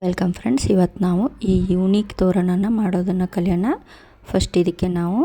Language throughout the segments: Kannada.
ವೆಲ್ಕಮ್ ಫ್ರೆಂಡ್ಸ್, ಇವತ್ತು ನಾವು ಈ ಯೂನಿಕ್ ತೋರಣನ ಮಾಡೋದನ್ನು ಕಲಿಯೋಣ. ಫಸ್ಟ್ ಇದಕ್ಕೆ ನಾವು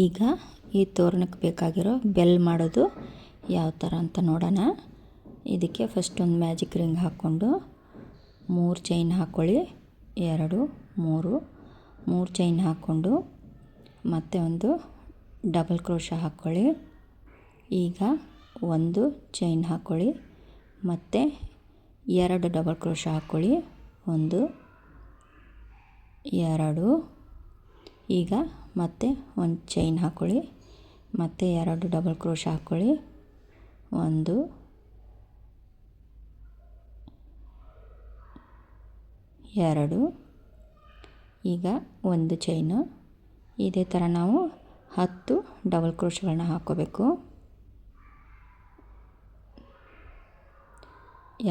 ಈಗ ಈ ತೋರಣಕ್ಕೆ ಬೇಕಾಗಿರೋ ಬೆಲ್ ಮಾಡೋದು ಯಾವ ಥರ ಅಂತ ನೋಡೋಣ. ಇದಕ್ಕೆ ಫಸ್ಟ್ ಒಂದು ಮ್ಯಾಜಿಕ್ ರಿಂಗ್ ಹಾಕ್ಕೊಂಡು 3 ಚೈನ್ ಹಾಕ್ಕೊಳ್ಳಿ. 2 3 ಚೈನ್ ಹಾಕ್ಕೊಂಡು ಮತ್ತೆ ಒಂದು ಡಬಲ್ ಕ್ರೋಶ ಹಾಕ್ಕೊಳ್ಳಿ. ಈಗ 1 ಚೈನ್ ಹಾಕ್ಕೊಳ್ಳಿ, ಮತ್ತು 2 ಡಬಲ್ ಕ್ರೋಶ ಹಾಕ್ಕೊಳ್ಳಿ. 1 2. ಈಗ ಮತ್ತೆ ಒಂದು ಚೈನ್ ಹಾಕ್ಕೊಳ್ಳಿ, ಮತ್ತು 2 ಡಬಲ್ ಕ್ರೋಶ ಹಾಕ್ಕೊಳ್ಳಿ. 1 2. ಈಗ ಒಂದು ಚೈನು. ಇದೇ ಥರ ನಾವು 10 ಡಬಲ್ ಕ್ರೋಶಗಳನ್ನ ಹಾಕ್ಕೋಬೇಕು.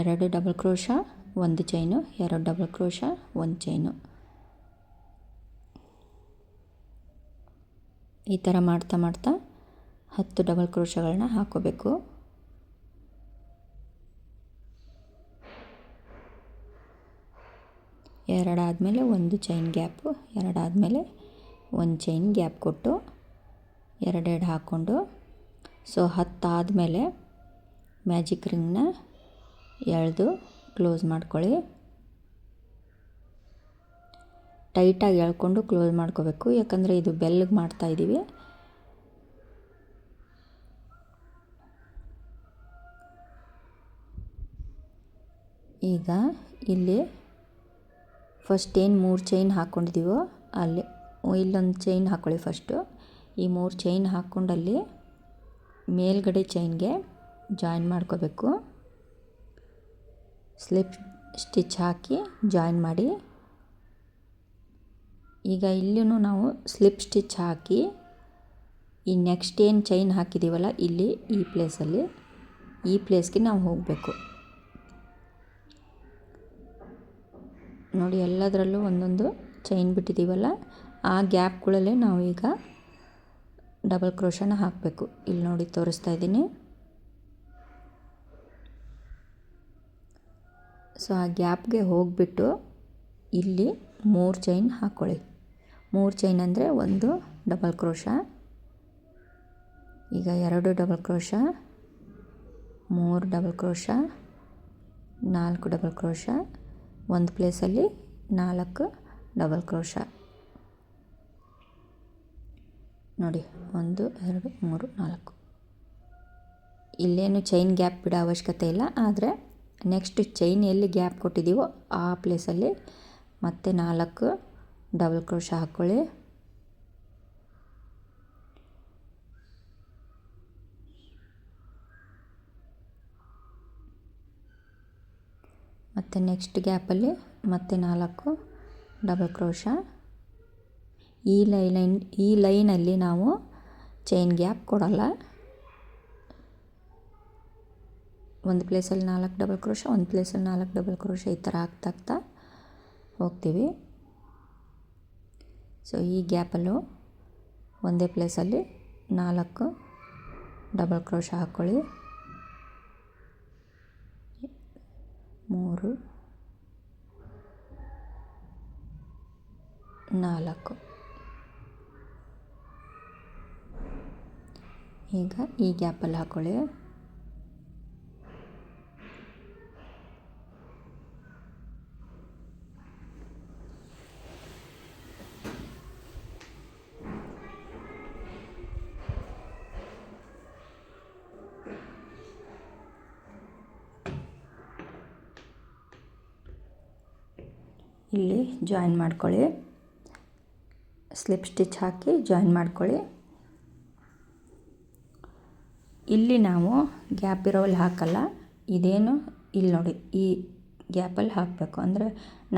2 double crochet, 1 chain, 2 double crochet, 1 chain. ಈ ಥರ ಮಾಡ್ತಾ 10 ಡಬಲ್ ಕ್ರೋಶಗಳನ್ನ ಹಾಕ್ಕೋಬೇಕು. ಎರಡಾದಮೇಲೆ ಒಂದು ಚೈನ್ ಗ್ಯಾಪು, ಎರಡಾದಮೇಲೆ ಒಂದು ಚೈನ್ ಗ್ಯಾಪ್ ಕೊಟ್ಟು 2 ಹಾಕ್ಕೊಂಡು, ಸೊ 10 ಆದಮೇಲೆ ಮ್ಯಾಜಿಕ್ ರಿಂಗ್ನ ಎಳೆದು ಕ್ಲೋಸ್ ಮಾಡ್ಕೊಳ್ಳಿ. ಟೈಟಾಗಿ ಎಳ್ಕೊಂಡು ಕ್ಲೋಸ್ ಮಾಡ್ಕೋಬೇಕು, ಯಾಕಂದರೆ ಇದು ಬೆಲ್ಲಿಗೆ ಮಾಡ್ತಾಯಿದ್ದೀವಿ. ಈಗ ಇಲ್ಲಿ ಫಸ್ಟ್ ಏನು 3 ಚೈನ್ ಹಾಕ್ಕೊಂಡಿದ್ದೀವೋ ಅಲ್ಲಿ ಇಲ್ಲೊಂದು ಚೈನ್ ಹಾಕ್ಕೊಳ್ಳಿ. ಫಸ್ಟು ಈ 3 ಚೈನ್ ಹಾಕ್ಕೊಂಡಲ್ಲಿ ಮೇಲ್ಗಡೆ ಚೈನ್ಗೆ ಜಾಯಿನ್ ಮಾಡ್ಕೋಬೇಕು. ಸ್ಲಿಪ್ ಸ್ಟಿಚ್ ಹಾಕಿ ಜಾಯಿನ್ ಮಾಡಿ. ಈಗ ಇಲ್ಲೂ ನಾವು ಸ್ಲಿಪ್ ಸ್ಟಿಚ್ ಹಾಕಿ ಈ ನೆಕ್ಸ್ಟ್ ಏನು ಚೈನ್ ಹಾಕಿದ್ದೀವಲ್ಲ ಇಲ್ಲಿ ಈ ಪ್ಲೇಸ್ಗೆ ನಾವು ಹೋಗಬೇಕು. ನೋಡಿ, ಎಲ್ಲದರಲ್ಲೂ ಒಂದೊಂದು ಚೈನ್ ಬಿಟ್ಟಿದ್ದೀವಲ್ಲ, ಆ ಗ್ಯಾಪ್ಗಳಲ್ಲೇ ನಾವು ಈಗ ಡಬಲ್ ಕ್ರೋಶನ ಹಾಕಬೇಕು. ಇಲ್ಲಿ ನೋಡಿ ತೋರಿಸ್ತಾ ಇದ್ದೀನಿ. ಸೊ ಆ ಗ್ಯಾಪ್ಗೆ ಹೋಗಿಬಿಟ್ಟು ಇಲ್ಲಿ 3 ಚೈನ್ ಹಾಕ್ಕೊಳ್ಳಿ. 3 ಚೈನ್ ಅಂದರೆ 1 ಡಬಲ್ ಕ್ರೋಶ, ಈಗ 2 double crochet, 3 double crochet, 4 double crochet, ಒಂದು ಪ್ಲೇಸಲ್ಲಿ 4 ಡಬಲ್ ಕ್ರೋಶ. ನೋಡಿ 1 2 3 4. ಇಲ್ಲೇನು ಚೈನ್ ಗ್ಯಾಪ್ ಬಿಡೋ ಅವಶ್ಯಕತೆ ಇಲ್ಲ, ಆದರೆ ನೆಕ್ಸ್ಟ್ ಚೈನ್ ಎಲ್ಲಿ ಗ್ಯಾಪ್ ಕೊಟ್ಟಿದ್ದೀವೋ ಆ ಪ್ಲೇಸಲ್ಲಿ ಮತ್ತೆ 4 ಡಬಲ್ ಕ್ರೋಶ ಹಾಕ್ಕೊಳ್ಳಿ. ಮತ್ತು ನೆಕ್ಸ್ಟ್ ಗ್ಯಾಪಲ್ಲಿ ಮತ್ತೆ 4 ಡಬಲ್ ಕ್ರೋಶ. ಈ ಲೈನಲ್ಲಿ ನಾವು ಚೈನ್ ಗ್ಯಾಪ್ ಕೊಡಲ್ಲ. ಒಂದು ಪ್ಲೇಸಲ್ಲಿ 4 ಡಬಲ್ ಕ್ರೋಶ, ಒಂದು ಪ್ಲೇಸಲ್ಲಿ 4 ಡಬಲ್ ಕ್ರೋಶ, ಈ ಥರ ಆಗ್ತಾ ಹೋಗ್ತೀವಿ. ಸೊ ಈ ಗ್ಯಾಪಲ್ಲೂ ಒಂದೇ ಪ್ಲೇಸಲ್ಲಿ 4 ಡಬಲ್ ಕ್ರೋಶ ಹಾಕ್ಕೊಳ್ಳಿ. 3 4. ಈಗ ಈ ಗ್ಯಾಪಲ್ಲಿ ಹಾಕ್ಕೊಳ್ಳಿ. ಇಲ್ಲಿ ಜಾಯಿನ್ ಮಾಡ್ಕೊಳ್ಳಿ, ಸ್ಲಿಪ್ ಸ್ಟಿಚ್ ಹಾಕಿ ಜಾಯಿನ್ ಮಾಡ್ಕೊಳ್ಳಿ. ಇಲ್ಲಿ ನಾವು ಗ್ಯಾಪ್ ಇರೋಲ್ಲಿ ಹಾಕಲ್ಲ, ಇದೇನು ಇಲ್ಲಿ ನೋಡಿ ಈ ಗ್ಯಾಪಲ್ಲಿ ಹಾಕಬೇಕು. ಅಂದರೆ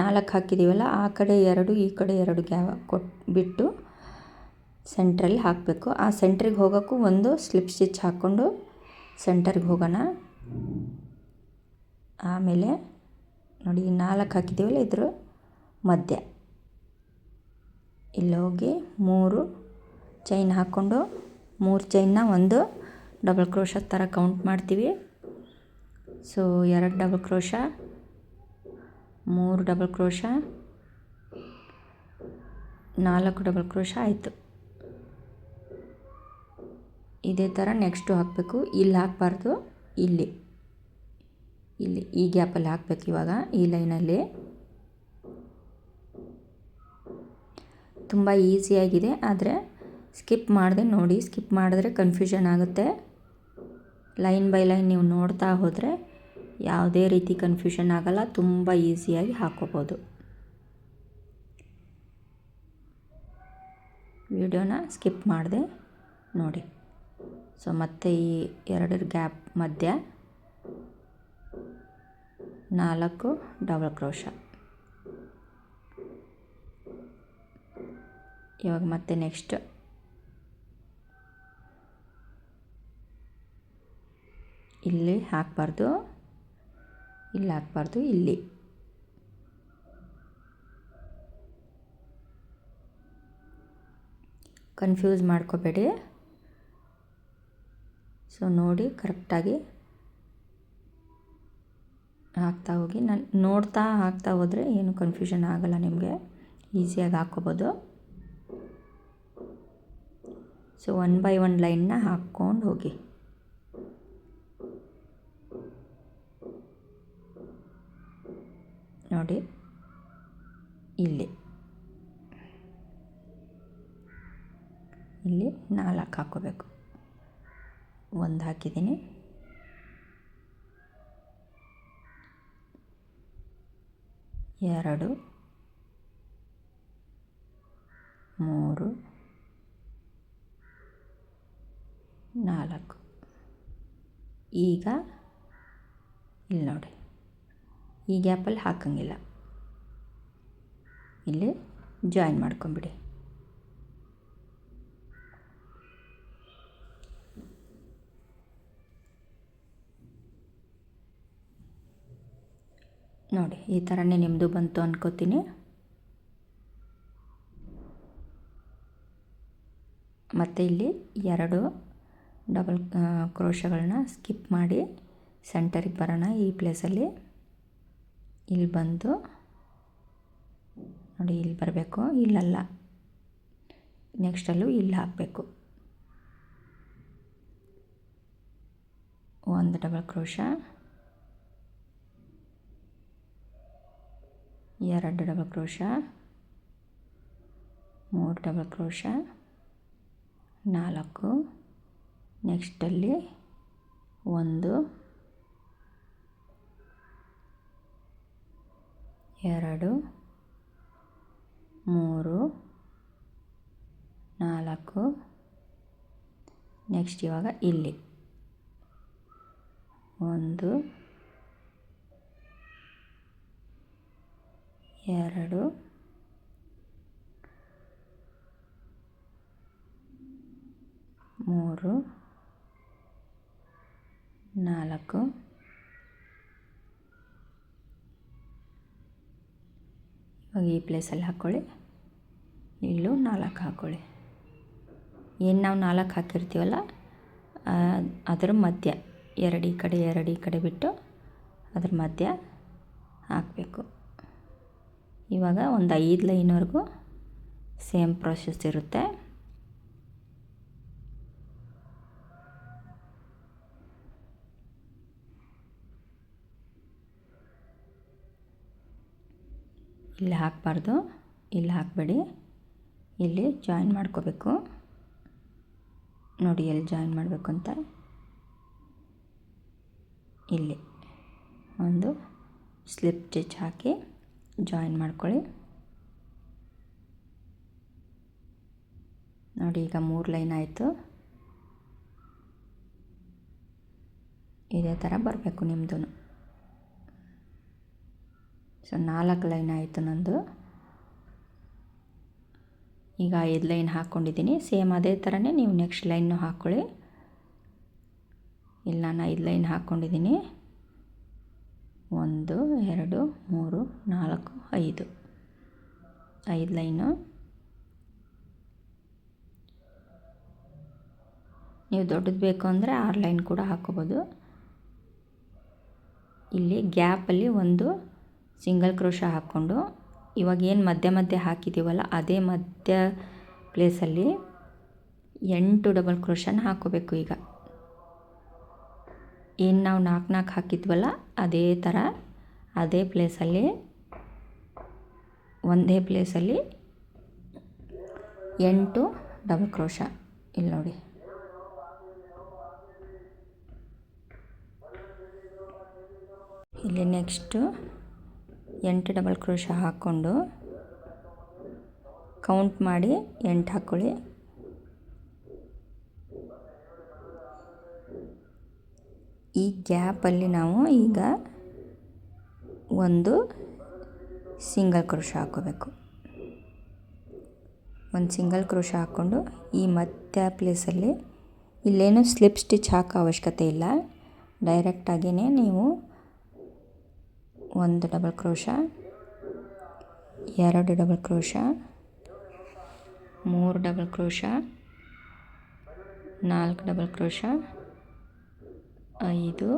4 ಹಾಕಿದ್ದೀವಲ್ಲ, ಆ ಕಡೆ 2 ಈ ಕಡೆ 2 ಗ್ಯಾಪ್ ಬಿಟ್ಟು ಸೆಂಟ್ರಲ್ಲಿ ಹಾಕಬೇಕು. ಆ ಸೆಂಟ್ರಿಗೆ ಹೋಗೋಕ್ಕೂ ಒಂದು ಸ್ಲಿಪ್ ಸ್ಟಿಚ್ ಹಾಕ್ಕೊಂಡು ಸೆಂಟರ್ಗೆ ಹೋಗೋಣ. ಆಮೇಲೆ ನೋಡಿ 4 ಹಾಕಿದ್ದೀವಲ್ಲ, ಇದ್ರ ಮಧ್ಯ ಇಲ್ಲಿ ಹೋಗಿ 3 ಚೈನ್ ಹಾಕ್ಕೊಂಡು 3 ಚೈನ್ನ ಒಂದು ಡಬಲ್ ಕ್ರೋಶ ಥರ ಕೌಂಟ್ ಮಾಡ್ತೀವಿ. So 2 double crochet, 3 double crochet, 4 double crochet ಆಯಿತು. ಇದೇ ಥರ ನೆಕ್ಸ್ಟು ಹಾಕಬೇಕು. ಇಲ್ಲಿ ಹಾಕಬಾರ್ದು, ಇಲ್ಲಿ ಈ ಗ್ಯಾಪಲ್ಲಿ ಹಾಕಬೇಕು. ಇವಾಗ ಈ ಲೈನಲ್ಲಿ ತುಂಬ ಈಸಿಯಾಗಿದೆ, ಆದರೆ ಸ್ಕಿಪ್ ಮಾಡಿದೆ ನೋಡಿ. ಸ್ಕಿಪ್ ಮಾಡಿದ್ರೆ ಕನ್ಫ್ಯೂಷನ್ ಆಗುತ್ತೆ. ಲೈನ್ ಬೈ ಲೈನ್ ನೀವು ನೋಡ್ತಾ ಹೋದರೆ ಯಾವುದೇ ರೀತಿ ಕನ್ಫ್ಯೂಷನ್ ಆಗಲ್ಲ, ತುಂಬ ಈಸಿಯಾಗಿ ಹಾಕ್ಕೋಬೋದು. ವಿಡಿಯೋನ ಸ್ಕಿಪ್ ಮಾಡಿದೆ ನೋಡಿ. ಸೊ ಮತ್ತೆ ಈ ಎರಡರ ಗ್ಯಾಪ್ ಮಧ್ಯ 4 ಡಬಲ್ ಕ್ರೋಶ. ಇವಾಗ ಮತ್ತೆ ನೆಕ್ಸ್ಟ್ ಇಲ್ಲಿ ಹಾಕಬಾರ್ದು, ಇಲ್ಲಿ ಹಾಕಬಾರ್ದು, ಇಲ್ಲಿ ಕನ್ಫ್ಯೂಸ್ ಮಾಡ್ಕೋಬೇಡಿ. ಸೊ ನೋಡಿ ಕರೆಕ್ಟಾಗಿ ಹಾಕ್ತಾ ಹೋಗಿ. ನಾನು ನೋಡ್ತಾ ಹಾಕ್ತಾ ಹೋದರೆ ಏನು ಕನ್ಫ್ಯೂಷನ್ ಆಗಲ್ಲ, ನಿಮಗೆ ಈಸಿಯಾಗಿ ಹಾಕ್ಕೋಬೋದು. ಸೊ 1 ಬೈ 1 ಲೈನ್ನ ಹಾಕ್ಕೊಂಡು ಹೋಗಿ. ನೋಡಿ ಇಲ್ಲಿ 4 ಹಾಕ್ಕೋಬೇಕು. 1 ಹಾಕಿದ್ದೀನಿ, 2 3 4. ಈಗ ಇಲ್ಲಿ ನೋಡಿ, ಈ ಗ್ಯಾಪಲ್ಲಿ ಹಾಕಂಗಿಲ್ಲ, ಇಲ್ಲಿ ಜಾಯಿನ್ ಮಾಡ್ಕೊಂಬಿಡಿ. ನೋಡಿ ಈ ಥರನೇ ನಿಮ್ಮದು ಬಂತು ಅನ್ಕೋತೀನಿ. ಮತ್ತು ಇಲ್ಲಿ 2 ಡಬಲ್ ಕ್ರೋಶಗಳನ್ನ ಸ್ಕಿಪ್ ಮಾಡಿ ಸೆಂಟರಿಗೆ ಬರೋಣ. ಈ ಪ್ಲೇಸಲ್ಲಿ ಇಲ್ಲಿ ಬಂದು ನೋಡಿ, ಇಲ್ಲಿ ಬರಬೇಕು, ಇಲ್ಲಲ್ಲ, ನೆಕ್ಸ್ಟಲ್ಲೂ ಇಲ್ಲಿ ಹಾಕಬೇಕು. 1 double crochet, 2 double crochet, 3 double crochet, 4. ನೆಕ್ಸ್ಟಲ್ಲಿ 1 2 3 4. Next ಇವಾಗ ಇಲ್ಲಿ 1 2 3 4. ಇವಾಗ ಈ ಪ್ಲೇಸಲ್ಲಿ ಹಾಕ್ಕೊಳ್ಳಿ, ಇಲ್ಲೂ 4 ಹಾಕ್ಕೊಳ್ಳಿ. ಏನು ನಾವು 4 ಹಾಕಿರ್ತೀವಲ್ಲ ಅದರ ಮಧ್ಯ 2 ಈ ಕಡೆ 2 ಈ ಕಡೆ ಬಿಟ್ಟು ಅದ್ರ ಮಧ್ಯ ಹಾಕಬೇಕು. ಇವಾಗ ಒಂದು 5 ಲೈನ್ವರೆಗೂ ಸೇಮ್ ಪ್ರೊಸೆಸ್ ಇರುತ್ತೆ. ಇಲ್ಲಿ ಹಾಕಬಾರ್ದು, ಇಲ್ಲಿ ಹಾಕಬೇಡಿ, ಇಲ್ಲಿ ಜಾಯಿನ್ ಮಾಡ್ಕೋಬೇಕು. ನೋಡಿ ಎಲ್ಲಿ ಜಾಯಿನ್ ಮಾಡಬೇಕು ಅಂತ, ಇಲ್ಲಿ ಒಂದು ಸ್ಲಿಪ್ ಸ್ಟಿಚ್ ಹಾಕಿ ಜಾಯಿನ್ ಮಾಡ್ಕೊಳ್ಳಿ. ನೋಡಿ ಈಗ 3 ಲೈನ್ ಆಯಿತು. ಇದೇ ಥರ ಬರಬೇಕು ನಿಮ್ಮದು. ಸೊ 4 ಲೈನ್ ಆಯಿತು ನಂದು. ಈಗ 5 ಲೈನ್ ಹಾಕ್ಕೊಂಡಿದ್ದೀನಿ. ಸೇಮ್ ಅದೇ ಥರನೇ ನೀವು ನೆಕ್ಸ್ಟ್ ಲೈನ್ನು ಹಾಕ್ಕೊಳ್ಳಿ. ಇಲ್ಲಿ ನಾನು 5 ಲೈನ್ ಹಾಕ್ಕೊಂಡಿದ್ದೀನಿ. 1 2 3 4 5 ಲೈನು. ನೀವು ದೊಡ್ಡದು ಬೇಕು ಅಂದರೆ 6 ಲೈನ್ ಕೂಡ ಹಾಕ್ಕೋಬೋದು. ಇಲ್ಲಿ ಗ್ಯಾಪಲ್ಲಿ ಒಂದು ಸಿಂಗಲ್ ಕ್ರೋಶ ಹಾಕ್ಕೊಂಡು, ಇವಾಗ ಏನು ಮಧ್ಯ ಮಧ್ಯೆ ಹಾಕಿದ್ದೀವಲ್ಲ ಅದೇ ಮಧ್ಯ ಪ್ಲೇಸಲ್ಲಿ 8 ಡಬಲ್ ಕ್ರೋಶನ ಹಾಕ್ಕೋಬೇಕು. ಈಗ ಏನು ನಾವು 4 ಹಾಕಿದ್ವಲ್ಲ ಅದೇ ಥರ ಅದೇ ಪ್ಲೇಸಲ್ಲಿ ಒಂದೇ ಪ್ಲೇಸಲ್ಲಿ 8 ಡಬಲ್ ಕ್ರೋಶ. ಇಲ್ಲಿ ನೋಡಿ, ಇಲ್ಲಿ ನೆಕ್ಸ್ಟು 8 ಡಬಲ್ ಕ್ರೋಶ ಹಾಕ್ಕೊಂಡು ಕೌಂಟ್ ಮಾಡಿ 8 ಹಾಕ್ಕೊಳ್ಳಿ. ಈ ಗ್ಯಾಪಲ್ಲಿ ನಾವು ಈಗ ಒಂದು ಸಿಂಗಲ್ ಕ್ರೋಶ ಹಾಕ್ಕೋಬೇಕು. ಒಂದು ಸಿಂಗಲ್ ಕ್ರೋಶ ಹಾಕ್ಕೊಂಡು ಈ ಮಧ್ಯ ಪ್ಲೇಸಲ್ಲಿ ಇಲ್ಲೇನು ಸ್ಲಿಪ್ ಸ್ಟಿಚ್ ಹಾಕೋ ಅವಶ್ಯಕತೆ ಇಲ್ಲ. ಡೈರೆಕ್ಟಾಗಿಯೇ ನೀವು 1 double crochet, 2 double crochet, 3 double crochet, 4 double crochet, 5,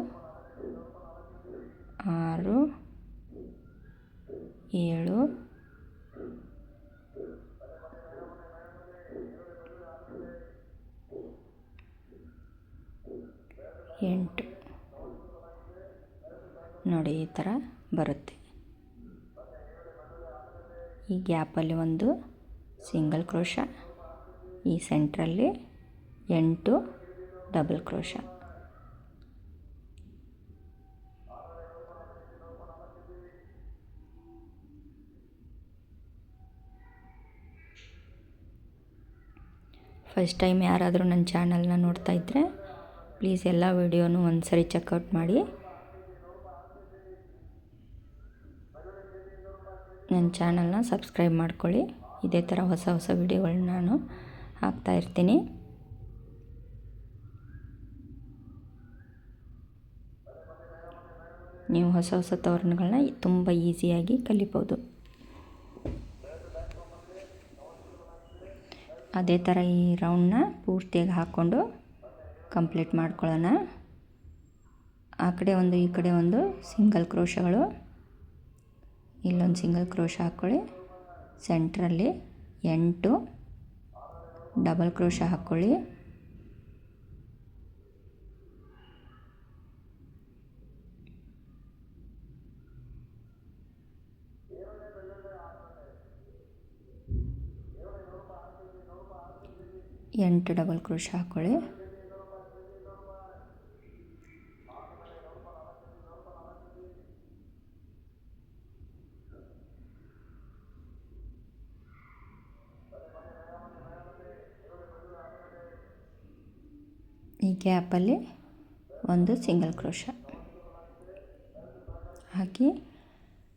6, 7, 8 ನೋಡಿ, ಈ ಥರ ಬರುತ್ತೆ. ಈ ಗ್ಯಾಪಲ್ಲಿ ಒಂದು ಸಿಂಗಲ್ ಕ್ರೋಶ, ಈ ಸೆಂಟ್ರಲ್ಲಿ 8 ಡಬಲ್ ಕ್ರೋಶ. ಫಸ್ಟ್ ಟೈಮ್ ಯಾರಾದರೂ ನನ್ನ ಚಾನಲ್ನ ನೋಡ್ತಾ ಇದ್ದರೆ ಪ್ಲೀಸ್ ಎಲ್ಲ ವಿಡಿಯೋನು ಒಂದು ಸರಿ ಚೆಕ್ಔಟ್ ಮಾಡಿ. ನನ್ನ ಚಾನಲ್ನ ಸಬ್ಸ್ಕ್ರೈಬ್ ಮಾಡ್ಕೊಳ್ಳಿ. ಇದೇ ಥರ ಹೊಸ ಹೊಸ ವಿಡಿಯೋಗಳನ್ನ ನಾನು ಹಾಕ್ತಾಯಿರ್ತೀನಿ. ನೀವು ಹೊಸ ಹೊಸ ತೋರಣಗಳನ್ನ ತುಂಬ ಈಸಿಯಾಗಿ ಕಲಿಬೋದು. ಅದೇ ಥರ ಈ ರೌಂಡನ್ನ ಪೂರ್ತಿಯಾಗಿ ಹಾಕ್ಕೊಂಡು ಕಂಪ್ಲೀಟ್ ಮಾಡ್ಕೊಳ್ಳೋಣ. ಆ ಕಡೆ ಒಂದು ಈ ಕಡೆ ಒಂದು ಸಿಂಗಲ್ ಕ್ರೋಶಗಳು, ಇಲ್ಲೊಂದು ಸಿಂಗಲ್ ಕ್ರೋಶ ಹಾಕ್ಕೊಳ್ಳಿ. ಸೆಂಟ್ರಲ್ಲಿ 8 ಡಬಲ್ ಕ್ರೋಶ ಹಾಕ್ಕೊಳ್ಳಿ. ಎಂಟು ಡಬಲ್ ಕ್ರೋಶ ಹಾಕ್ಕೊಳ್ಳಿ. ಈ ಗ್ಯಾಪಲ್ಲಿ ಒಂದು ಸಿಂಗಲ್ ಕ್ರೋಶ ಹಾಕಿ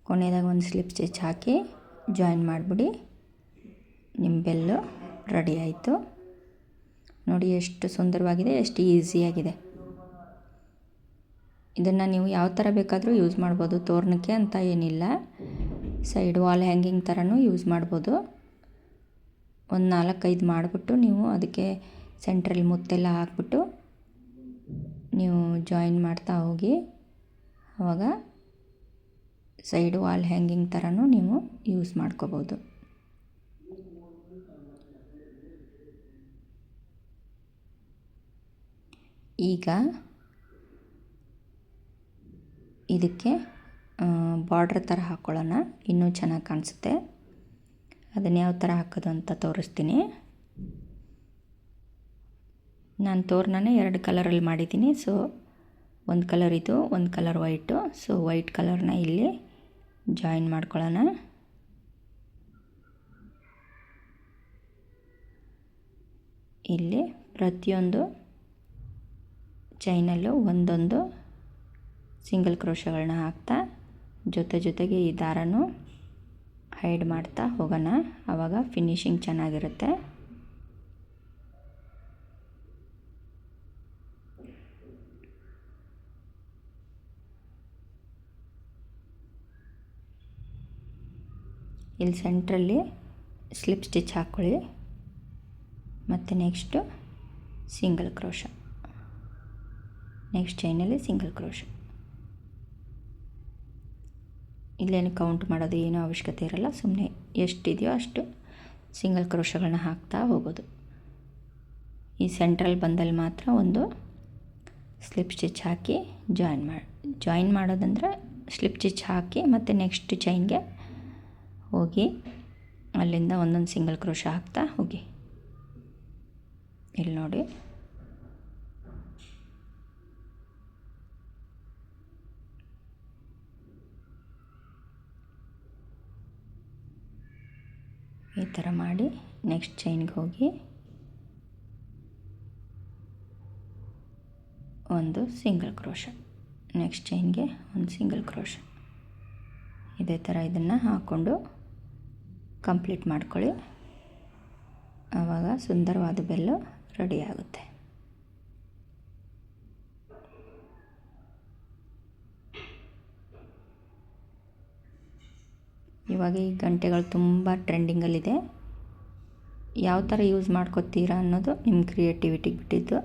ಕೊನೆಯದಾಗ ಒಂದು ಸ್ಲಿಪ್ ಸ್ಟಿಚ್ ಹಾಕಿ ಜಾಯಿನ್ ಮಾಡಿಬಿಡಿ. ನಿಮ್ಮ ಬೆಲ್ಲು ರೆಡಿ ಆಯಿತು. ನೋಡಿ ಎಷ್ಟು ಸುಂದರವಾಗಿದೆ, ಎಷ್ಟು ಈಸಿಯಾಗಿದೆ. ಇದನ್ನು ನೀವು ಯಾವ ಥರ ಬೇಕಾದರೂ ಯೂಸ್ ಮಾಡ್ಬೋದು. ತೋರಣಕ್ಕೆ ಅಂತ ಏನಿಲ್ಲ, ಸೈಡ್ ವಾಲ್ ಹ್ಯಾಂಗಿಂಗ್ ಥರನೂ ಯೂಸ್ ಮಾಡ್ಬೋದು. ಒಂದು 4-5 ಮಾಡಿಬಿಟ್ಟು ನೀವು ಅದಕ್ಕೆ ಸೆಂಟ್ರಲ್ಲಿ ಮುತ್ತೆಲ್ಲ ಹಾಕ್ಬಿಟ್ಟು ನೀವು ಜಾಯಿನ್ ಮಾಡ್ತಾ ಹೋಗಿ. ಆವಾಗ ಸೈಡ್ ವಾಲ್ ಹ್ಯಾಂಗಿಂಗ್ ಥರನೂ ನೀವು ಯೂಸ್ ಮಾಡ್ಕೋಬೋದು. ಈಗ ಇದಕ್ಕೆ ಬಾರ್ಡ್ರ್ ಥರ ಹಾಕ್ಕೊಳ್ಳೋಣ, ಇನ್ನೂ ಚೆನ್ನಾಗಿ ಕಾಣಿಸುತ್ತೆ. ಅದನ್ನು ಯಾವ ಥರ ಹಾಕೋದು ಅಂತ ತೋರಿಸ್ತೀನಿ. ನಾನು ತೋರಣನೇ 2 ಕಲರಲ್ಲಿ ಮಾಡಿದ್ದೀನಿ. ಸೊ ಒಂದು ಕಲರ್ ಇದು, ಒಂದು ಕಲರ್ ವೈಟು. ಸೊ ವೈಟ್ ಕಲರ್ನ ಇಲ್ಲಿ ಜಾಯಿನ್ ಮಾಡ್ಕೊಳ್ಳೋಣ. ಇಲ್ಲಿ ಪ್ರತಿಯೊಂದು ಚೈನಲ್ಲೂ ಒಂದೊಂದು ಸಿಂಗಲ್ ಕ್ರೋಶಗಳನ್ನ ಹಾಕ್ತಾ ಜೊತೆಗೆ ಈ ದಾರನೂ ಹೈಡ್ ಮಾಡ್ತಾ ಹೋಗೋಣ. ಆವಾಗ ಫಿನಿಶಿಂಗ್ ಚೆನ್ನಾಗಿರುತ್ತೆ. ಇಲ್ಲಿ ಸೆಂಟ್ರಲ್ಲಿ ಸ್ಲಿಪ್ ಸ್ಟಿಚ್ ಹಾಕ್ಕೊಳ್ಳಿ. ಮತ್ತು ನೆಕ್ಸ್ಟು ಸಿಂಗಲ್ ಕ್ರೋಶ, ನೆಕ್ಸ್ಟ್ ಚೈನಲ್ಲಿ ಸಿಂಗಲ್ ಕ್ರೋಶ. ಇಲ್ಲೇನು ಕೌಂಟ್ ಮಾಡೋದು ಏನೂ ಅವಶ್ಯಕತೆ ಇರಲ್ಲ. ಸುಮ್ಮನೆ ಎಷ್ಟಿದೆಯೋ ಅಷ್ಟು ಸಿಂಗಲ್ ಕ್ರೋಶಗಳನ್ನ ಹಾಕ್ತಾ ಹೋಗೋದು. ಈ ಸೆಂಟ್ರಲ್ ಬಂದಲ್ಲಿ ಮಾತ್ರ ಒಂದು ಸ್ಲಿಪ್ ಸ್ಟಿಚ್ ಹಾಕಿ ಜಾಯಿನ್ ಮಾಡೋದಂದ್ರೆ ಸ್ಲಿಪ್ ಸ್ಟಿಚ್ ಹಾಕಿ ಮತ್ತು ನೆಕ್ಸ್ಟ್ ಚೈನ್ಗೆ ಹೋಗಿ ಅಲ್ಲಿಂದ ಒಂದೊಂದು ಸಿಂಗಲ್ ಕ್ರೋಶ ಹಾಕ್ತಾ ಹೋಗಿ. ಇಲ್ಲಿ ನೋಡಿ, ಈ ಥರ ಮಾಡಿ ನೆಕ್ಸ್ಟ್ ಚೈನ್ಗೆ ಹೋಗಿ ಒಂದು ಸಿಂಗಲ್ ಕ್ರೋಶ, ನೆಕ್ಸ್ಟ್ ಚೈನ್ಗೆ ಒಂದು ಸಿಂಗಲ್ ಕ್ರೋಶ. ಇದೇ ಥರ ಇದನ್ನು ಹಾಕ್ಕೊಂಡು ಕಂಪ್ಲೀಟ್ ಮಾಡ್ಕೊಳ್ಳಿ. ಆವಾಗ ಸುಂದರವಾದ ಬೆಲ್ಲು ರೆಡಿ ಆಗುತ್ತೆ. ಇವಾಗ ಈ ಗಂಟೆಗಳು ತುಂಬ ಟ್ರೆಂಡಿಂಗಲ್ಲಿದೆ. ಯಾವ ಥರ ಯೂಸ್ ಮಾಡ್ಕೊತೀರಾ ಅನ್ನೋದು ನಿಮ್ಮ ಕ್ರಿಯೇಟಿವಿಟಿಗೆ ಬಿಟ್ಟಿದ್ದು.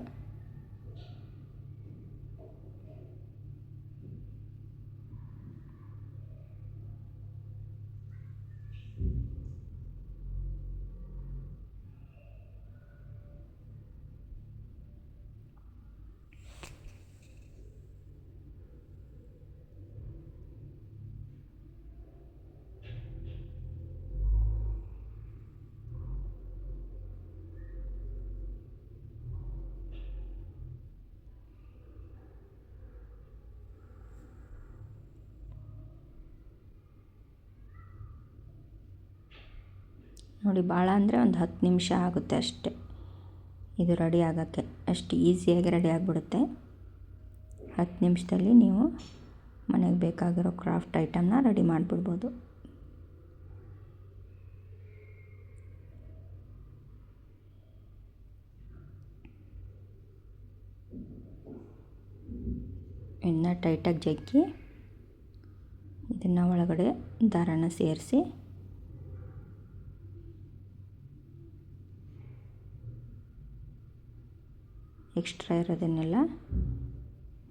ನೋಡಿ, ಭಾಳ ಅಂದರೆ ಒಂದು 10 ನಿಮಿಷ ಆಗುತ್ತೆ ಅಷ್ಟೇ ಇದು ರೆಡಿ ಆಗೋಕ್ಕೆ. ಅಷ್ಟು ಈಸಿಯಾಗಿ ರೆಡಿ ಆಗಿಬಿಡುತ್ತೆ. 10 ನಿಮಿಷದಲ್ಲಿ ನೀವು ಮನೆಗೆ ಬೇಕಾಗಿರೋ ಕ್ರಾಫ್ಟ್ ಐಟಮ್ನ ರೆಡಿ ಮಾಡಿಬಿಡ್ಬೋದು. ಇನ್ನು ಟೈಟಾಗಿ ಜಗ್ಗಿ ಇದನ್ನು ಒಳಗಡೆ ದಾರನ ಸೇರಿಸಿ ಎಕ್ಸ್ಟ್ರಾ ಇರೋದನ್ನೆಲ್ಲ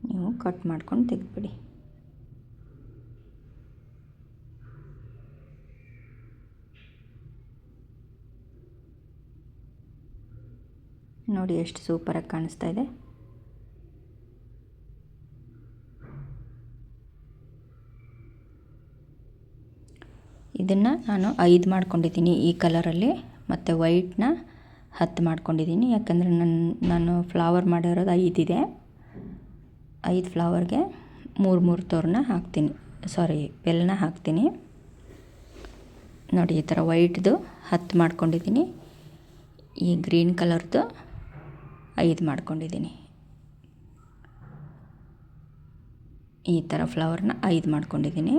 ನೀವು ಕಟ್ ಮಾಡ್ಕೊಂಡು ತೆಗೆದುಬಿಡಿ. ನೋಡಿ ಎಷ್ಟು ಸೂಪರಾಗಿ ಕಾಣಿಸ್ತಾ ಇದೆ. ಇದನ್ನು ನಾನು 5 ಮಾಡ್ಕೊಂಡಿದ್ದೀನಿ ಈ ಕಲರಲ್ಲಿ, ಮತ್ತು ವೈಟ್ನ 10 ಮಾಡ್ಕೊಂಡಿದ್ದೀನಿ. ಯಾಕಂದರೆ ನಾನು ಫ್ಲವರ್ ಮಾಡಿರೋದು 5 ಇದೆ. 5 ಫ್ಲವರ್ಗೆ 3 ತೋರಣ ಹಾಕ್ತೀನಿ, ಬೆಲ್ಲನ ಹಾಕ್ತೀನಿ. ನೋಡಿ, ಈ ಥರ ವೈಟ್ದು 10 ಮಾಡ್ಕೊಂಡಿದ್ದೀನಿ. ಈ ಗ್ರೀನ್ ಕಲರ್ದು 5 ಮಾಡ್ಕೊಂಡಿದ್ದೀನಿ. ಈ ಥರ ಫ್ಲವರ್ನ 5 ಮಾಡ್ಕೊಂಡಿದ್ದೀನಿ.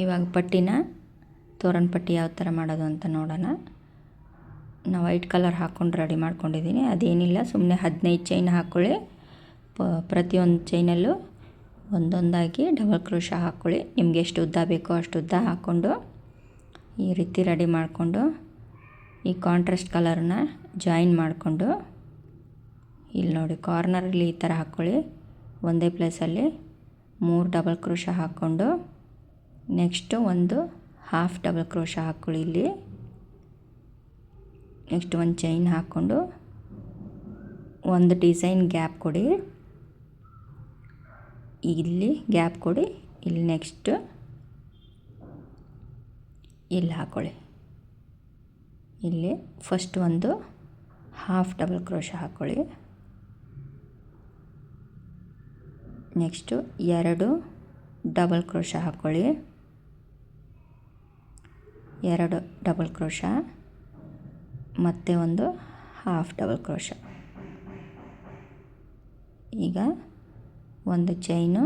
ಇವಾಗ ತೋರಣ ಪಟ್ಟಿ ಯಾವ ಥರ ಮಾಡೋದು ಅಂತ ನೋಡೋಣ. ನಾನು ವೈಟ್ ಕಲರ್ ಹಾಕ್ಕೊಂಡು ರೆಡಿ ಮಾಡ್ಕೊಂಡಿದ್ದೀನಿ. ಅದೇನಿಲ್ಲ, ಸುಮ್ಮನೆ 15 ಚೈನ್ ಹಾಕ್ಕೊಳ್ಳಿ. ಪ್ರತಿಯೊಂದು ಚೈನಲ್ಲೂ ಒಂದೊಂದಾಗಿ ಡಬಲ್ ಕ್ರೋಶ ಹಾಕ್ಕೊಳ್ಳಿ. ನಿಮಗೆ ಎಷ್ಟು ಉದ್ದ ಬೇಕೋ ಅಷ್ಟು ಉದ್ದ ಹಾಕ್ಕೊಂಡು ಈ ರೀತಿ ರೆಡಿ ಮಾಡಿಕೊಂಡು ಈ ಕಾಂಟ್ರಾಸ್ಟ್ ಕಲರನ್ನ ಜಾಯಿನ್ ಮಾಡಿಕೊಂಡು ಇಲ್ಲಿ ನೋಡಿ ಕಾರ್ನರಲ್ಲಿ ಈ ಥರ ಹಾಕ್ಕೊಳ್ಳಿ. ಒಂದೇ ಪ್ಲೇಸಲ್ಲಿ 3 ಡಬಲ್ ಕ್ರೋಶ ಹಾಕ್ಕೊಂಡು ನೆಕ್ಸ್ಟು ಒಂದು ಹಾಫ್ ಡಬಲ್ ಕ್ರೋಶ ಹಾಕ್ಕೊಳ್ಳಿ. ಇಲ್ಲಿ ನೆಕ್ಸ್ಟ್ ಒಂದು ಚೈನ್ ಹಾಕ್ಕೊಂಡು ಒಂದು ಡಿಸೈನ್ ಗ್ಯಾಪ್ ಕೊಡಿ. ಇಲ್ಲಿ ಗ್ಯಾಪ್ ಕೊಡಿ. ಇಲ್ಲಿ ನೆಕ್ಸ್ಟ್ ಇಲ್ಲಿ ಹಾಕ್ಕೊಳ್ಳಿ. ಇಲ್ಲಿ ಫಸ್ಟ್ ಒಂದು ಹಾಫ್ ಡಬಲ್ ಕ್ರೋಶ ಹಾಕ್ಕೊಳ್ಳಿ. ನೆಕ್ಸ್ಟು 2 ಡಬಲ್ ಕ್ರೋಶ ಹಾಕ್ಕೊಳ್ಳಿ. 2 ಡಬಲ್ ಕ್ರೋಶ ಮತ್ತು ಒಂದು ಹಾಫ್ ಡಬಲ್ ಕ್ರೋಶ. ಈಗ ಒಂದು ಚೈನು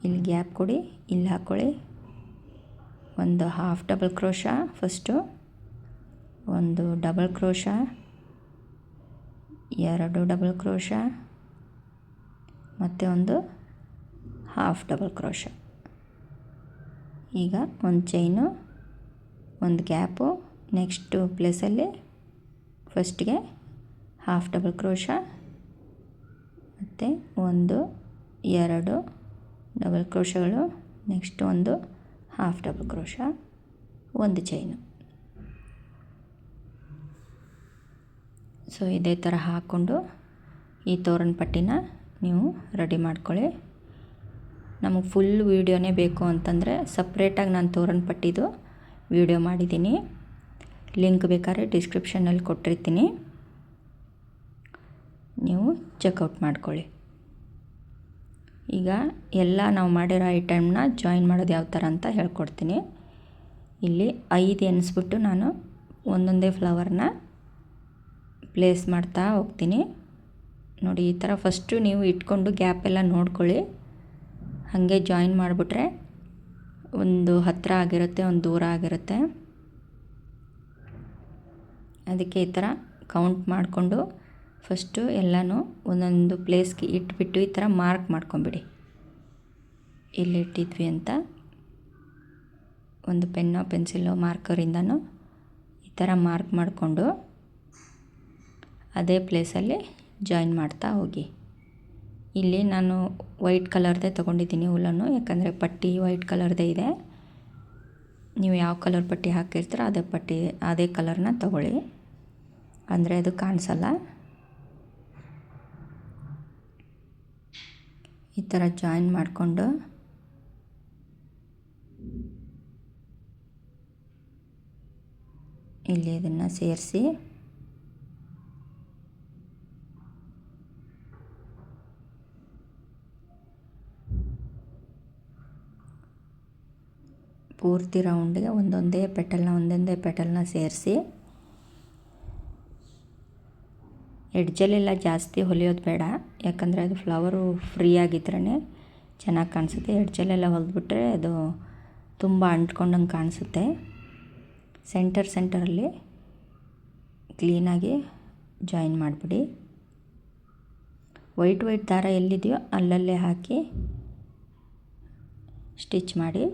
ಇಲ್ಲಿ ಗ್ಯಾಪ್ ಕೊಡಿ, ಇಲ್ಲಿ ಹಾಕ್ಕೊಳ್ಳಿ. ಒಂದು ಹಾಫ್ ಡಬಲ್ ಕ್ರೋಶ ಫಸ್ಟು, ಒಂದು ಡಬಲ್ ಕ್ರೋಶ, 2 ಡಬಲ್ ಕ್ರೋಶ ಮತ್ತು ಒಂದು ಹಾಫ್ ಡಬಲ್ ಕ್ರೋಶ. ಈಗ ಒಂದು ಚೈನು, ಒಂದು ಗ್ಯಾಪು, ನೆಕ್ಸ್ಟು ಪ್ಲೇಸಲ್ಲಿ ಫಸ್ಟ್ಗೆ ಹಾಫ್ ಡಬಲ್ ಕ್ರೋಶ ಮತ್ತು 1 2 ಡಬಲ್ ಕ್ರೋಶಗಳು, ನೆಕ್ಸ್ಟ್ ಒಂದು ಹಾಫ್ ಡಬಲ್ ಕ್ರೋಶ, ಒಂದು ಚೈನು. ಸೊ ಇದೇ ಥರ ಹಾಕ್ಕೊಂಡು ಈ ತೋರಣ ಪಟ್ಟಿನ ನೀವು ರೆಡಿ ಮಾಡ್ಕೊಳ್ಳಿ. ನಮಗೆ ಫುಲ್ ವೀಡಿಯೋನೇ ಬೇಕು ಅಂತಂದರೆ ಸಪ್ರೇಟಾಗಿ ನಾನು ತೋರಣ ಪಟ್ಟಿದು ವೀಡಿಯೋ ಮಾಡಿದ್ದೀನಿ. ಲಿಂಕ್ ಬೇಕಾದ್ರೆ ಡಿಸ್ಕ್ರಿಪ್ಷನಲ್ಲಿ ಕೊಟ್ಟಿರ್ತೀನಿ, ನೀವು ಚೆಕ್ಔಟ್ ಮಾಡ್ಕೊಳ್ಳಿ. ಈಗ ಎಲ್ಲ ನಾವು ಮಾಡಿರೋ ಐಟಮ್ನ ಜಾಯಿನ್ ಮಾಡೋದು ಯಾವ ಥರ ಅಂತ ಹೇಳ್ಕೊಡ್ತೀನಿ. ಇಲ್ಲಿ 5 ಎಣಿಸ್ಬಿಟ್ಟು ನಾನು ಒಂದೊಂದೇ ಫ್ಲವರ್ನ ಪ್ಲೇಸ್ ಮಾಡ್ತಾ ಹೋಗ್ತೀನಿ. ನೋಡಿ ಈ ಥರ ಫಸ್ಟು ನೀವು ಇಟ್ಕೊಂಡು ಗ್ಯಾಪೆಲ್ಲ ನೋಡ್ಕೊಳ್ಳಿ. ಹಾಗೆ ಜಾಯಿನ್ ಮಾಡಿಬಿಟ್ರೆ ಒಂದು ಹತ್ತಿರ ಆಗಿರುತ್ತೆ, ಒಂದು ದೂರ ಆಗಿರುತ್ತೆ. ಅದಕ್ಕೆ ಈ ಥರ ಕೌಂಟ್ ಮಾಡಿಕೊಂಡು ಫಸ್ಟು ಎಲ್ಲನೂ ಒಂದೊಂದು ಪ್ಲೇಸ್ಗೆ ಇಟ್ಬಿಟ್ಟು ಈ ಥರ ಮಾರ್ಕ್ ಮಾಡ್ಕೊಂಬಿಡಿ. ಇಲ್ಲಿ ಇಟ್ಟಿದ್ವಿ ಅಂತ ಒಂದು ಪೆನ್ನೋ ಪೆನ್ಸಿಲೋ ಮಾರ್ಕರಿಂದನೂ ಈ ಥರ ಮಾರ್ಕ್ ಮಾಡಿಕೊಂಡು ಅದೇ ಪ್ಲೇಸಲ್ಲಿ ಜಾಯಿನ್ ಮಾಡ್ತಾ ಹೋಗಿ. ಇಲ್ಲಿ ನಾನು ವೈಟ್ ಕಲರ್ದೇ ತೊಗೊಂಡಿದ್ದೀನಿ ಉಲ್ಲನ್ನು, ಯಾಕಂದರೆ ಪಟ್ಟಿ ವೈಟ್ ಕಲರ್ದೇ ಇದೆ. ನೀವು ಯಾವ ಕಲರ್ ಪಟ್ಟಿ ಹಾಕಿರ್ತೀರೋ ಅದೇ ಕಲರ್ನ ತಗೊಳ್ಳಿ, ಅಂದರೆ ಅದು ಕಾಣಿಸಲ್ಲ. ಈ ಥರ ಜಾಯಿನ್ ಮಾಡಿಕೊಂಡು ಇಲ್ಲಿ ಇದನ್ನು ಸೇರಿಸಿ ಪೂರ್ತಿ ರೌಂಡ್ಗೆ ಒಂದೊಂದೇ ಪೆಟಲ್ನ ಸೇರಿಸಿ, ಎಡ್ಜಲ್ಲೆಲ್ಲ ಜಾಸ್ತಿ ಹೊಲಿಯೋದು ಬೇಡ, ಯಾಕಂದರೆ ಅದು ಫ್ಲವರು ಫ್ರೀ ಆಗಿದ್ರೇ ಚೆನ್ನಾಗಿ ಕಾಣಿಸುತ್ತೆ. ಎಡ್ಜಲ್ಲೆಲ್ಲ ಹೊಲಿದ್ಬಿಟ್ರೆ ಅದು ತುಂಬ ಅಂಟ್ಕೊಂಡಂಗೆ ಕಾಣಿಸುತ್ತೆ. ಸೆಂಟರಲ್ಲಿ ಕ್ಲೀನಾಗಿ ಜಾಯಿನ್ ಮಾಡಿಬಿಡಿ. ವೈಟ್ ದಾರ ಎಲ್ಲಿದೆಯೋ ಅಲ್ಲಲ್ಲೇ ಹಾಕಿ ಸ್ಟಿಚ್ ಮಾಡಿ.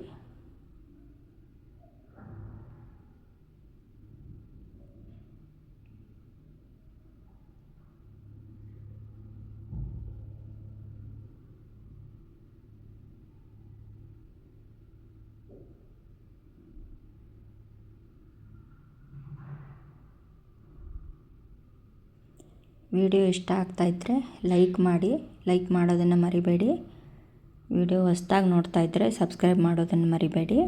ವಿಡಿಯೋ ಇಷ್ಟ ಆಗ್ತಾಯಿದ್ರೆ ಲೈಕ್ ಮಾಡಿ, ಲೈಕ್ ಮಾಡೋದನ್ನು ಮರಿಬೇಡಿ. ವಿಡಿಯೋ ಹೊಸದಾಗಿ ನೋಡ್ತಾಯಿದ್ರೆ ಸಬ್ಸ್ಕ್ರೈಬ್ ಮಾಡೋದನ್ನು ಮರಿಬೇಡಿ.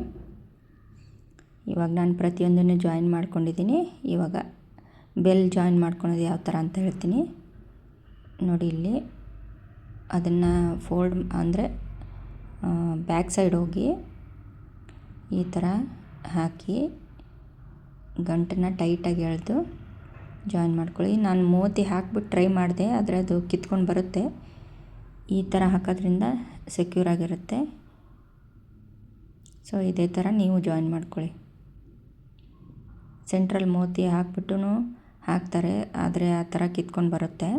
ಇವಾಗ ನಾನು ಪ್ರತಿಯೊಂದನ್ನು ಜಾಯಿನ್ ಮಾಡ್ಕೊಂಡಿದ್ದೀನಿ. ಇವಾಗ ಬೆಲ್ ಜಾಯಿನ್ ಮಾಡ್ಕೊಳೋದು ಯಾವ ಥರ ಅಂತ ಹೇಳ್ತೀನಿ ನೋಡಿ. ಇಲ್ಲಿ ಅದನ್ನು ಫೋಲ್ಡ್ ಅಂದರೆ ಬ್ಯಾಕ್ ಸೈಡ್ ಹೋಗಿ ಈ ಥರ ಹಾಕಿ ಗಂಟನ್ನು ಟೈಟಾಗಿ ಎಳೆದು ಜಾಯಿನ್ ಮಾಡ್ಕೊಳ್ಳಿ. ನಾನು ಮೋತಿ ಹಾಕ್ಬಿಟ್ಟು ಟ್ರೈ ಮಾಡಿದೆ, ಆದರೆ ಅದು ಕಿತ್ಕೊಂಡು ಬರುತ್ತೆ. ಈ ಥರ ಹಾಕೋದ್ರಿಂದ ಸೆಕ್ಯೂರ್ ಆಗಿರುತ್ತೆ. ಸೊ ಇದೇ ಥರ ನೀವು ಜಾಯಿನ್ ಮಾಡ್ಕೊಳ್ಳಿ. ಸೆಂಟ್ರಲ್ ಮೋತಿ ಹಾಕ್ಬಿಟ್ಟು ಹಾಕ್ತಾರೆ, ಆದರೆ ಆ ಥರ ಕಿತ್ಕೊಂಡು ಬರುತ್ತೆ.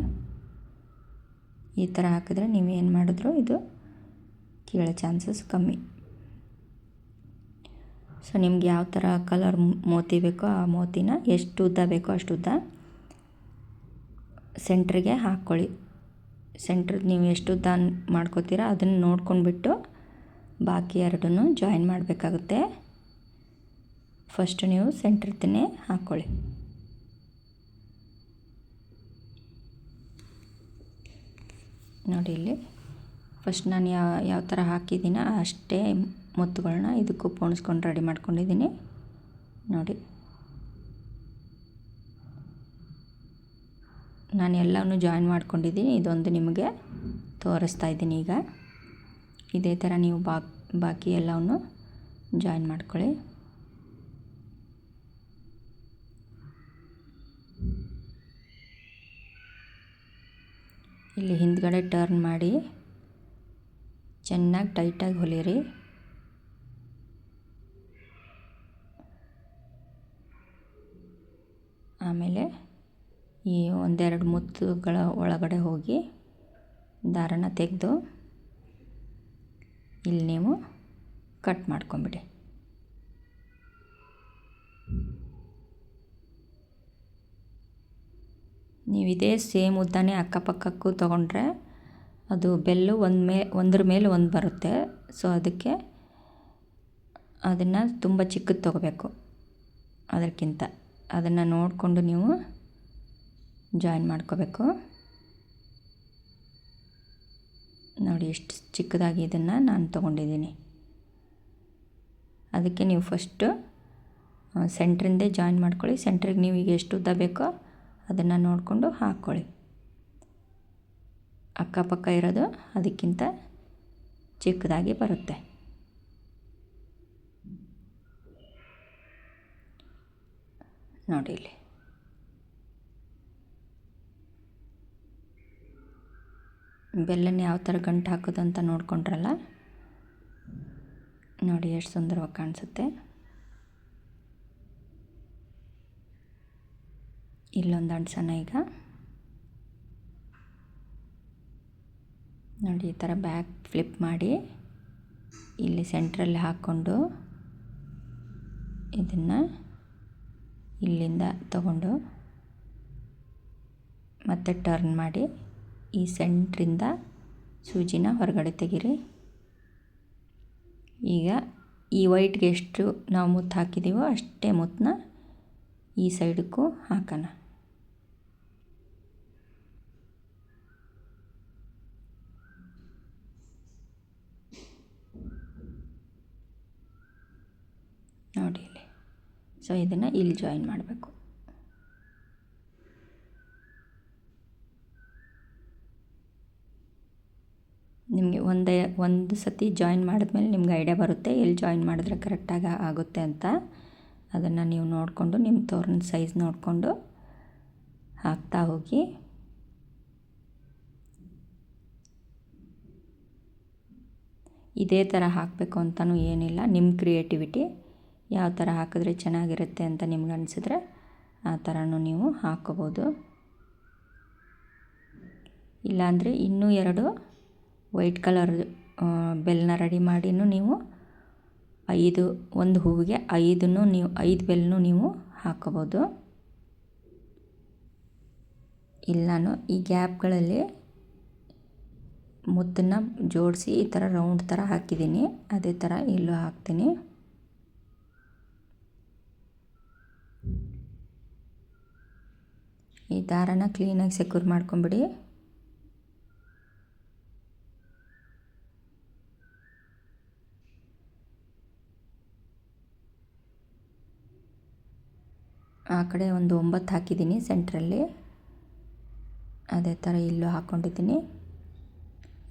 ಈ ಥರ ಹಾಕಿದ್ರೆ ನೀವು ಏನು ಮಾಡಿದ್ರು ಇದು ಕೀಳೋ ಚಾನ್ಸಸ್ ಕಮ್ಮಿ. ಸೊ ನಿಮ್ಗೆ ಯಾವ ಥರ ಕಲರ್ ಮೋತಿ ಬೇಕೋ ಆ ಮೋತಿನ ಎಷ್ಟು ಉದ್ದ ಬೇಕೋ ಅಷ್ಟು ಉದ್ದ ಸೆಂಟ್ರಿಗೆ ಹಾಕ್ಕೊಳ್ಳಿ. ಸೆಂಟ್ರಿಗೆ ನೀವು ಎಷ್ಟು ಉದ್ದ ಮಾಡ್ಕೋತೀರ ಅದನ್ನು ನೋಡ್ಕೊಂಡ್ಬಿಟ್ಟು ಬಾಕಿ ಎರಡನ್ನೂ ಜಾಯಿನ್ ಮಾಡಬೇಕಾಗುತ್ತೆ. ಫಸ್ಟ್ ನೀವು ಸೆಂಟ್ರದನ್ನೇ ಹಾಕ್ಕೊಳ್ಳಿ. ನೋಡಿ ಇಲ್ಲಿ ಫಸ್ಟ್ ನಾನು ಯಾವ ಥರ ಹಾಕಿದ್ದೀನೋ ಅಷ್ಟೇ ಮುತ್ತುಗಳನ್ನ ಇದಕ್ಕೂ ಪೋಣಿಸ್ಕೊಂಡು ರೆಡಿ ಮಾಡ್ಕೊಂಡಿದ್ದೀನಿ ನೋಡಿ. ನಾನು ಎಲ್ಲವನ್ನೂ ಜಾಯಿನ್ ಮಾಡ್ಕೊಂಡಿದ್ದೀನಿ. ಇದೊಂದು ನಿಮಗೆ ತೋರಿಸ್ತಾ ಇದ್ದೀನಿ. ಈಗ ಇದೇ ಥರ ನೀವು ಬಾಕಿ ಎಲ್ಲವನ್ನು ಜಾಯಿನ್ ಮಾಡ್ಕೊಳ್ಳಿ. ಇಲ್ಲಿ ಹಿಂದ್ಗಡೆ ಟರ್ನ್ ಮಾಡಿ ಚೆನ್ನಾಗಿ ಟೈಟಾಗಿ ಹೊಲಿಯಿರಿ. ಆಮೇಲೆ ಈ ಒಂದೆರಡು ಮುತ್ತುಗಳ ಒಳಗಡೆ ಹೋಗಿ ದಾರನ ತೆಗೆದು ಇಲ್ಲಿ ನೀವು ಕಟ್ ಮಾಡ್ಕೊಂಬಿಡಿ. ನೀವು ಇದೇ ಸೇಮ್ ಉದ್ದನೇ ಅಕ್ಕಪಕ್ಕಕ್ಕೂ ತೊಗೊಂಡ್ರೆ ಅದು ಬೆಲ್ಲು ಒಂದ್ರ ಮೇಲೆ ಒಂದು ಬರುತ್ತೆ. ಸೊ ಅದಕ್ಕೆ ಅದನ್ನು ತುಂಬ ಚಿಕ್ಕದು ತೊಗೋಬೇಕು. ಅದಕ್ಕಿಂತ ಅದನ್ನು ನೋಡಿಕೊಂಡು ನೀವು ಜಾಯಿನ್ ಮಾಡ್ಕೋಬೇಕು. ನೋಡಿ ಎಷ್ಟು ಚಿಕ್ಕದಾಗಿ ಇದನ್ನು ನಾನು ತೊಗೊಂಡಿದ್ದೀನಿ. ಅದಕ್ಕೆ ನೀವು ಫಸ್ಟು ಸೆಂಟ್ರಿಂದೇ ಜಾಯಿನ್ ಮಾಡ್ಕೊಳ್ಳಿ. ಸೆಂಟ್ರಿಗೆ ನೀವು ಈಗ ಎಷ್ಟು ಉದ್ದ ಬೇಕೋ ಅದನ್ನು ನೋಡಿಕೊಂಡು ಹಾಕ್ಕೊಳ್ಳಿ. ಅಕ್ಕಪಕ್ಕ ಇರೋದು ಅದಕ್ಕಿಂತ ಚಿಕ್ಕದಾಗಿ ಬರುತ್ತೆ. ನೋಡಿ ಇಲ್ಲಿ ಬೆಲ್ಲನ ಯಾವ ಥರ ಗಂಟು ಹಾಕೋದು ಅಂತ ನೋಡ್ಕೊಂಡ್ರಲ್ಲ, ನೋಡಿ ಎಷ್ಟು ಸುಂದರವಾಗಿ ಕಾಣಿಸುತ್ತೆ. ಇಲ್ಲೊಂದು ಅಂಟಿಸೋಣ ಈಗ. ನೋಡಿ ಈ ಥರ ಬ್ಯಾಕ್ ಫ್ಲಿಪ್ ಮಾಡಿ ಇಲ್ಲಿ ಸೆಂಟ್ರಲ್ಲಿ ಹಾಕ್ಕೊಂಡು ಇದನ್ನು ಇಲ್ಲಿಂದ ತಗೊಂಡು ಮತ್ತೆ ಟರ್ನ್ ಮಾಡಿ ಈ ಸೆಂಟ್ರಿಂದ ಸೂಜಿನ ಹೊರಗಡೆ ತೆಗೀರಿ. ಈಗ ಈ ವೈಟ್ಗೆ ಎಷ್ಟು ನಾವು ಮುತ್ತು ಹಾಕಿದ್ದೀವೋ ಅಷ್ಟೇ ಮುತ್ತನ್ನ ಈ ಸೈಡಕ್ಕೂ ಹಾಕೋಣ. ನೋಡಿ ಇಲ್ಲಿ. ಸೊ ಇದನ್ನು ಇಲ್ಲಿ ಜಾಯಿನ್ ಮಾಡಬೇಕು. ನಿಮಗೆ ಒಂದು ಸತಿ ಜಾಯಿನ್ ಮಾಡಿದ್ಮೇಲೆ ನಿಮ್ಗೆ ಐಡಿಯಾ ಬರುತ್ತೆ ಎಲ್ಲಿ ಜಾಯಿನ್ ಮಾಡಿದ್ರೆ ಕರೆಕ್ಟಾಗಿ ಆಗುತ್ತೆ ಅಂತ. ಅದನ್ನು ನೀವು ನೋಡಿಕೊಂಡು ನಿಮ್ಮ ತೋರಣ ಸೈಜ್ ನೋಡಿಕೊಂಡು ಹಾಕ್ತಾ ಹೋಗಿ. ಇದೇ ಥರ ಹಾಕಬೇಕು ಅಂತಲೂ ಏನಿಲ್ಲ, ನಿಮ್ಮ ಕ್ರಿಯೇಟಿವಿಟಿ. ಯಾವ ಥರ ಹಾಕಿದ್ರೆ ಚೆನ್ನಾಗಿರುತ್ತೆ ಅಂತ ನಿಮ್ಗೆ ಅನಿಸಿದ್ರೆ ಆ ಥರನೂ ನೀವು ಹಾಕ್ಕೋಬೋದು. ಇಲ್ಲಾಂದರೆ ಇನ್ನೂ 2 ವೈಟ್ ಕಲರ್ ಬೆಲ್ಲನ್ನ ರೆಡಿ ಮಾಡಿನೂ ನೀವು 5 ಒಂದು ಹೂವಿಗೆ 5 ಬೆಲ್ಲನೂ ನೀವು ಹಾಕ್ಕೋಬೋದು. ಇಲ್ಲಿ ನಾನು ಈ ಗ್ಯಾಪ್ಗಳಲ್ಲಿ ಮುತ್ತನ್ನು ಜೋಡಿಸಿ ಈ ಥರ ರೌಂಡ್ ಥರ ಹಾಕಿದ್ದೀನಿ. ಅದೇ ಥರ ಇಲ್ಲೂ ಹಾಕ್ತೀನಿ. ಈ ದಾರನ ಕ್ಲೀನಾಗಿ ಸೆಕ್ಯೂರ್ ಮಾಡ್ಕೊಂಬಿಡಿ. ಆ ಕಡೆ ಒಂದು 9 ಹಾಕಿದ್ದೀನಿ ಸೆಂಟ್ರಲ್ಲಿ. ಅದೇ ಥರ ಇಲ್ಲೂ ಹಾಕ್ಕೊಂಡಿದ್ದೀನಿ.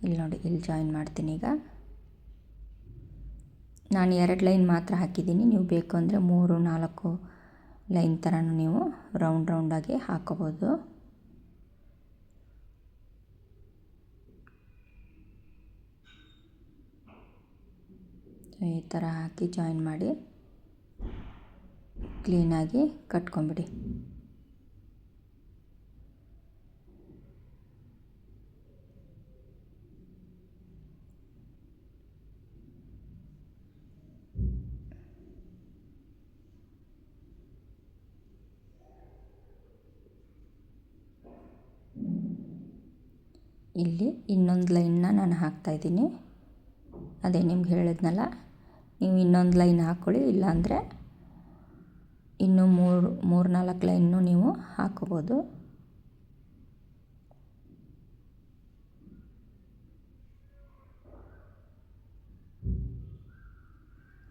ಇಲ್ಲಿ ನೋಡಿ, ಇಲ್ಲಿ ಜಾಯಿನ್ ಮಾಡ್ತೀನಿ ಈಗ. ನಾನು 2 ಲೈನ್ ಮಾತ್ರ ಹಾಕಿದ್ದೀನಿ. ನೀವು ಬೇಕು ಅಂದರೆ 3-4 ಲೈನ್ ಥರನೂ ನೀವು ರೌಂಡಾಗಿ ಹಾಕ್ಕೋಬೋದು. ಈ ಥರ ಹಾಕಿ ಜಾಯಿನ್ ಮಾಡಿ ಕ್ಲೀನಾಗಿ ಕಟ್ಕೊಂಬಿಡಿ. ಇಲ್ಲಿ ಇನ್ನೊಂದು ಲೈನ್ನ ನಾನು ಹಾಕ್ತಾಯಿದ್ದೀನಿ. ಅದೇ ನಿಮ್ಗೆ ಹೇಳಿದ್ನಲ್ಲ, ನೀವು ಇನ್ನೊಂದು ಲೈನ್ ಹಾಕ್ಕೊಳ್ಳಿ. ಇಲ್ಲಾಂದರೆ ಇನ್ನೂ 3-4 ಲೈನ್ನೂ ನೀವು ಹಾಕ್ಕೋಬೋದು.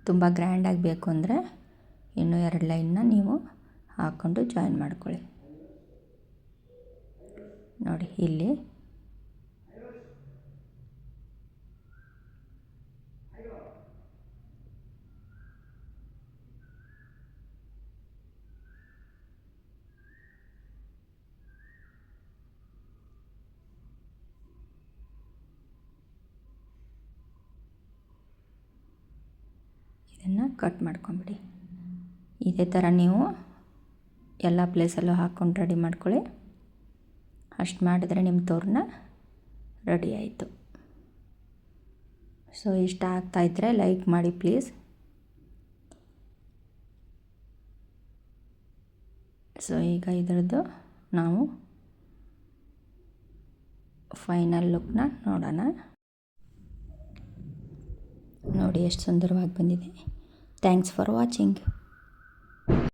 ತುಂಬ ಗ್ರ್ಯಾಂಡಾಗಿ ಬೇಕು ಅಂದರೆ ಇನ್ನೂ 2 ಲೈನ್ನ ನೀವು ಹಾಕ್ಕೊಂಡು ಜಾಯಿನ್ ಮಾಡ್ಕೊಳ್ಳಿ. ನೋಡಿ ಇಲ್ಲಿ ಇದನ್ನು ಕಟ್ ಮಾಡ್ಕೊಂಬಿಡಿ. ಇದೇ ಥರ ನೀವು ಎಲ್ಲ ಪ್ಲೇಸಲ್ಲೂ ಹಾಕ್ಕೊಂಡು ರೆಡಿ ಮಾಡ್ಕೊಳ್ಳಿ. ಅಷ್ಟು ಮಾಡಿದ್ರೆ ನಿಮ್ಮ ತೋರಣ ರೆಡಿ ಆಯಿತು. ಸೊ ಇಷ್ಟ ಆಗ್ತಾಯಿದ್ರೆ ಲೈಕ್ ಮಾಡಿ ಪ್ಲೀಸ್. ಸೊ ಈಗ ಇದರದ್ದು ನಾವು ಫೈನಲ್ ಲುಕ್ನ ನೋಡೋಣ. ನೋಡಿ ಎಷ್ಟು ಸುಂದರವಾಗಿ ಬಂದಿದೆ. Thanks for watching.